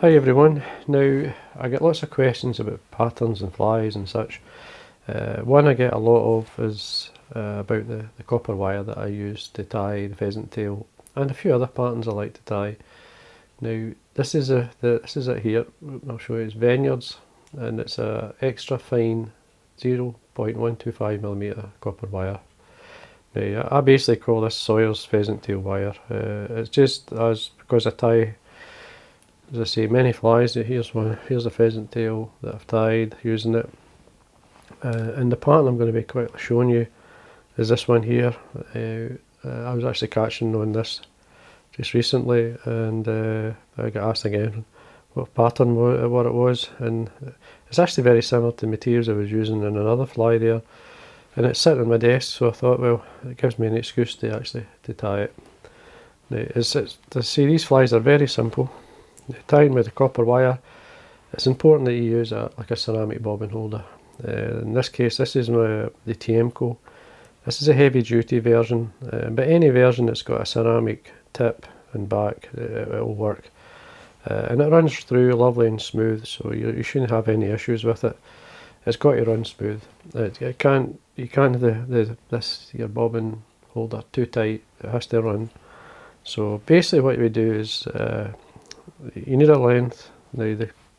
Hi everyone. Now I get lots of questions about patterns and flies and such. One I get a lot of is about the copper wire that I use to tie the pheasant tail and a few other patterns I like to tie. Now this is it here. I'll show you. It's Veniards and it's a extra fine 0.125mm copper wire. Now I basically call this Sawyer's pheasant tail wire. It's just because I tie, as I say, many flies. Here's one. Here's a pheasant tail that I've tied using it. And the pattern I'm going to be quickly showing you is this one here. I was actually catching on this just recently, and I got asked again what pattern what it was, and it's actually very similar to materials I was using in another fly there. And it's sitting on my desk, so I thought, well, it gives me an excuse to actually tie it. Now, to see, these flies are very simple. Tying with the copper wire, it's important that you use like a ceramic bobbin holder. In this case, this is the TMCO. This is a heavy duty version, but any version that's got a ceramic tip and back, it'll work. And it runs through lovely and smooth, so you shouldn't have any issues with it. It's got to run smooth. You can't have your bobbin holder too tight. It has to run. So basically what we do is you need a length. Now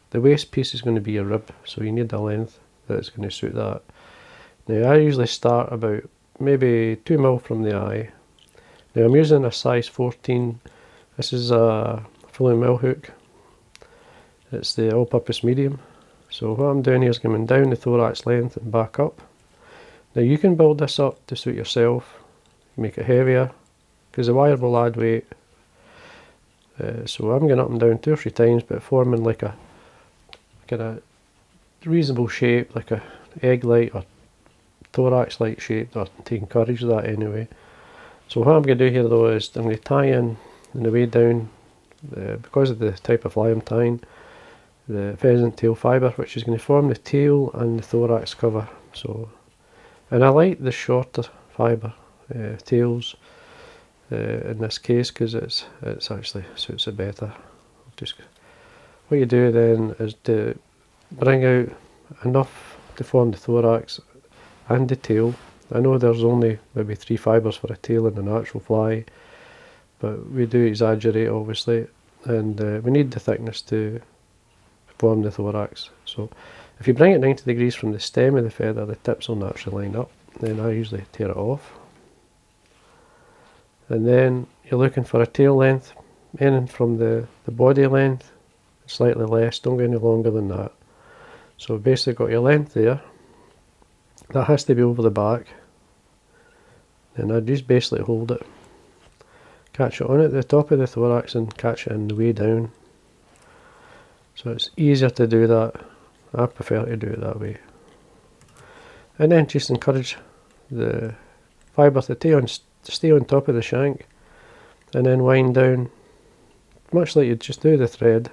the waist piece is going to be a rib, so you need a length that's going to suit that. Now I usually start about maybe 2mm from the eye. Now I'm using a size 14. This is a fulling mill hook. It's the all-purpose medium. So what I'm doing here is coming down the thorax length and back up. Now you can build this up to suit yourself, make it heavier, because the wire will add weight. So I'm going up and down 2 or 3 times, but forming like a kind of reasonable shape, like a egg-like or thorax-like shape, or to encourage that anyway. So what I'm going to do here though is I'm going to tie in the way down, because of the type of fly I'm tying, the pheasant tail fibre, which is going to form the tail and the thorax cover. So, and I like the shorter fibre tails in this case, because it's actually suits it better. Just what you do then is to bring out enough to form the thorax and the tail. I know there's only maybe 3 fibres for a tail in the natural fly, but we do exaggerate obviously, and we need the thickness to form the thorax. So if you bring it 90 degrees from the stem of the feather, the tips will naturally line up. Then I usually tear it off. And then you're looking for a tail length, ending from the body length, slightly less, don't go any longer than that. So basically got your length there, that has to be over the back, and I just basically hold it, catch it on at the top of the thorax and catch it in the way down. So it's easier to do that, I prefer to do it that way. And then just encourage the fibre to stay on top of the shank, and then wind down, much like you just do the thread.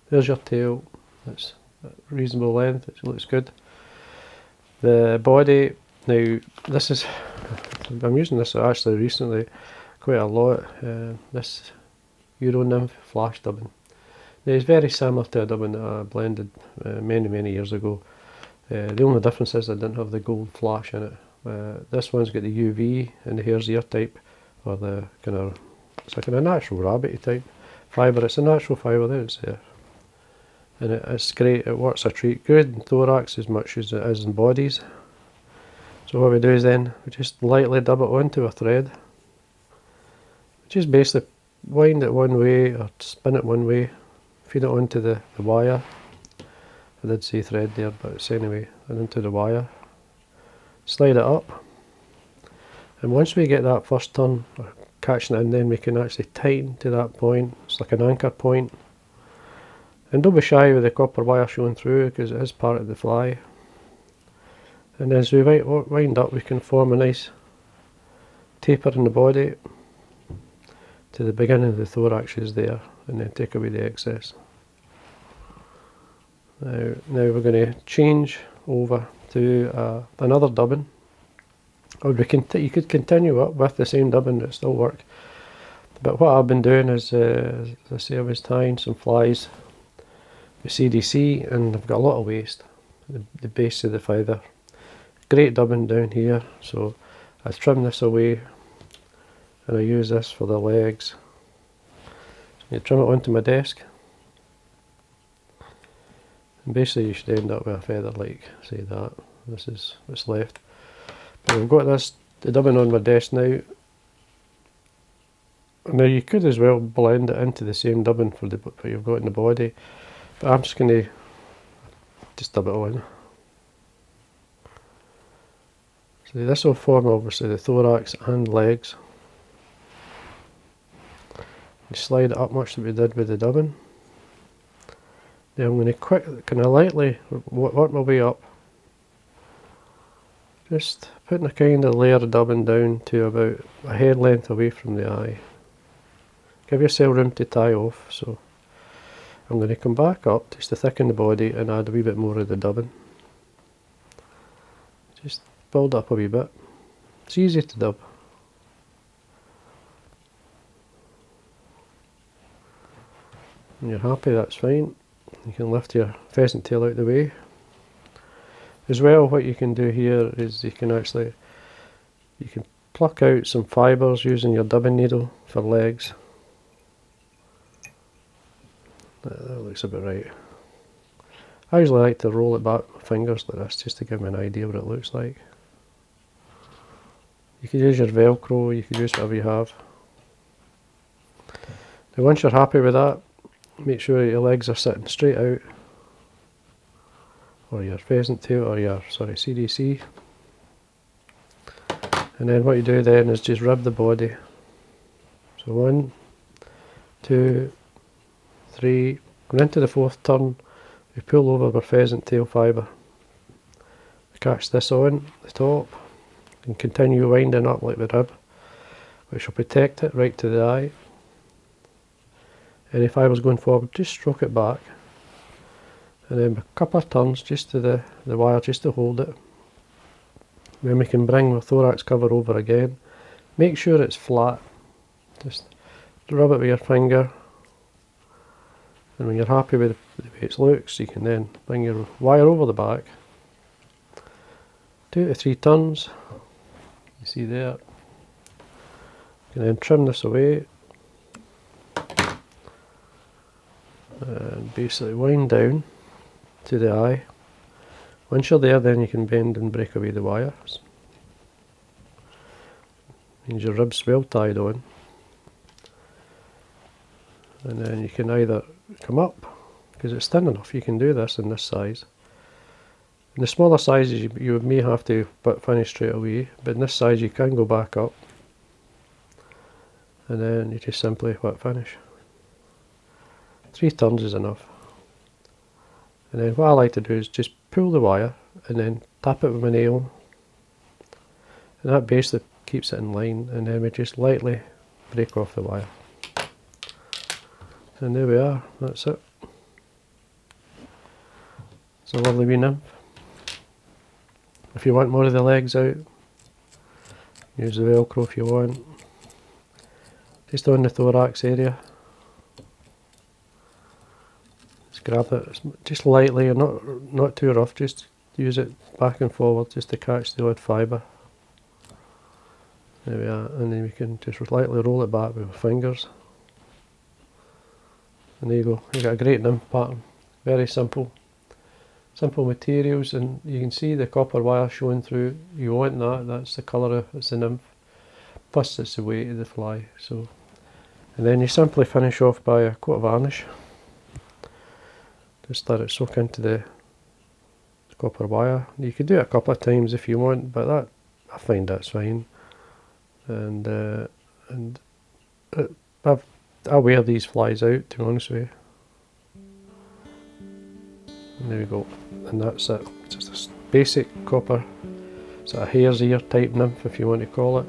There's your tail, that's a reasonable length, it looks good. The body, now I'm using this actually recently quite a lot, this Nymph flash dubbing. Now it's very similar to a dubbing that I blended many years ago. The only difference is I didn't have the gold flash in it. This one's got the UV and the Hare's ear type, or the it's like a natural rabbity type fibre. It's a natural fibre, there it's there. And it's great, it works a treat. Good in thorax as much as it is in bodies. So what we do is then, we just lightly dub it onto a thread. Just basically wind it one way, or spin it one way, feed it onto the wire. I did say thread there, but it's anyway, and into the wire. Slide it up. And once we get that first turn, or catching it in, then we can actually tighten to that point. It's like an anchor point. And don't be shy with the copper wire showing through, because it is part of the fly. And as we wind up, we can form a nice taper in the body to the beginning of the thorax is there, and then take away the excess. Now we're going to change over to another dubbing, or you could continue up with the same dubbing, it still work. But what I've been doing is, as I say, I was tying some flies with CDC, and I've got a lot of waste. The base of the fibre. Great dubbing down here, so I trim this away and I use this for the legs. So you trim it onto my desk, and basically you should end up with a feather like, say that. This is what's left. But I've got the dubbing on my desk now. Now you could as well blend it into the same dubbing for what you've got in the body, but I'm just going to just dub it all in. So this will form obviously the thorax and legs. You slide it up much that we did with the dubbing. Then I'm going to kind of lightly work my way up. Just putting a kind of layer of dubbing down to about a head length away from the eye. Give yourself room to tie off, so I'm going to come back up just to thicken the body and add a wee bit more of the dubbing. Just build up a wee bit. It's easy to dub. When you're happy, that's fine. You can lift your pheasant tail out the way. As well, what you can do here is you can pluck out some fibres using your dubbing needle for legs. That looks about right. I usually like to roll it back with my fingers like this just to give me an idea what it looks like. You could use your Velcro, you could use whatever you have. Now once you're happy with that, make sure your legs are sitting straight out, or your pheasant tail, or your, CDC. And then what you do then is just rub the body. So 1, 2, 3, going into the 4th turn, we pull over our pheasant tail fibre. Catch this on the top, and continue winding up like the rib, which will protect it right to the eye. Any fibres going forward, just stroke it back, and then a couple of turns just to the wire, just to hold it. Then we can bring the thorax cover over again. Make sure it's flat. Just rub it with your finger, and when you're happy with the way it looks, you can then bring your wire over the back. 2 to 3 turns. You see there. You can then trim this away. And basically wind down to the eye. Once you're there, then you can bend and break away the wires. Means your rib's well tied on. And then you can either come up, because it's thin enough, you can do this in this size. In the smaller sizes you may have to finish straight away, but in this size you can go back up. And then you just simply finish. 3 turns is enough. And then what I like to do is just pull the wire and then tap it with my nail, and that basically keeps it in line, and then we just lightly break off the wire. And there we are, that's it. It's a lovely wee nymph. If you want more of the legs out, use the Velcro if you want. Just on the thorax area. Grab it just lightly, and not too rough, just use it back and forward just to catch the odd fibre. There we are, and then we can just lightly roll it back with our fingers. And there you go, you've got a great nymph pattern. Very simple. Simple materials, and you can see the copper wire showing through. You want that, that's the colour, it's the nymph. Plus it's the weight of the fly. So, and then you simply finish off by a coat of varnish. Just let it soak into the copper wire. You could do it a couple of times if you want, but I find that's fine. And I wear these flies out, to be honest with you. And there we go, and that's it. Just a basic copper, sort of hare's ear type nymph, if you want to call it.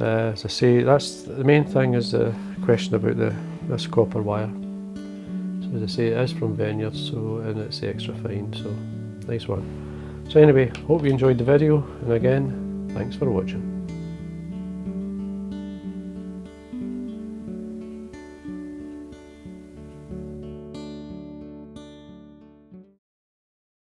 As I say, that's the main thing, is the question about this copper wire. As I say, it is from Veniards, and it's extra fine, so nice one. So anyway, hope you enjoyed the video, and again, thanks for watching.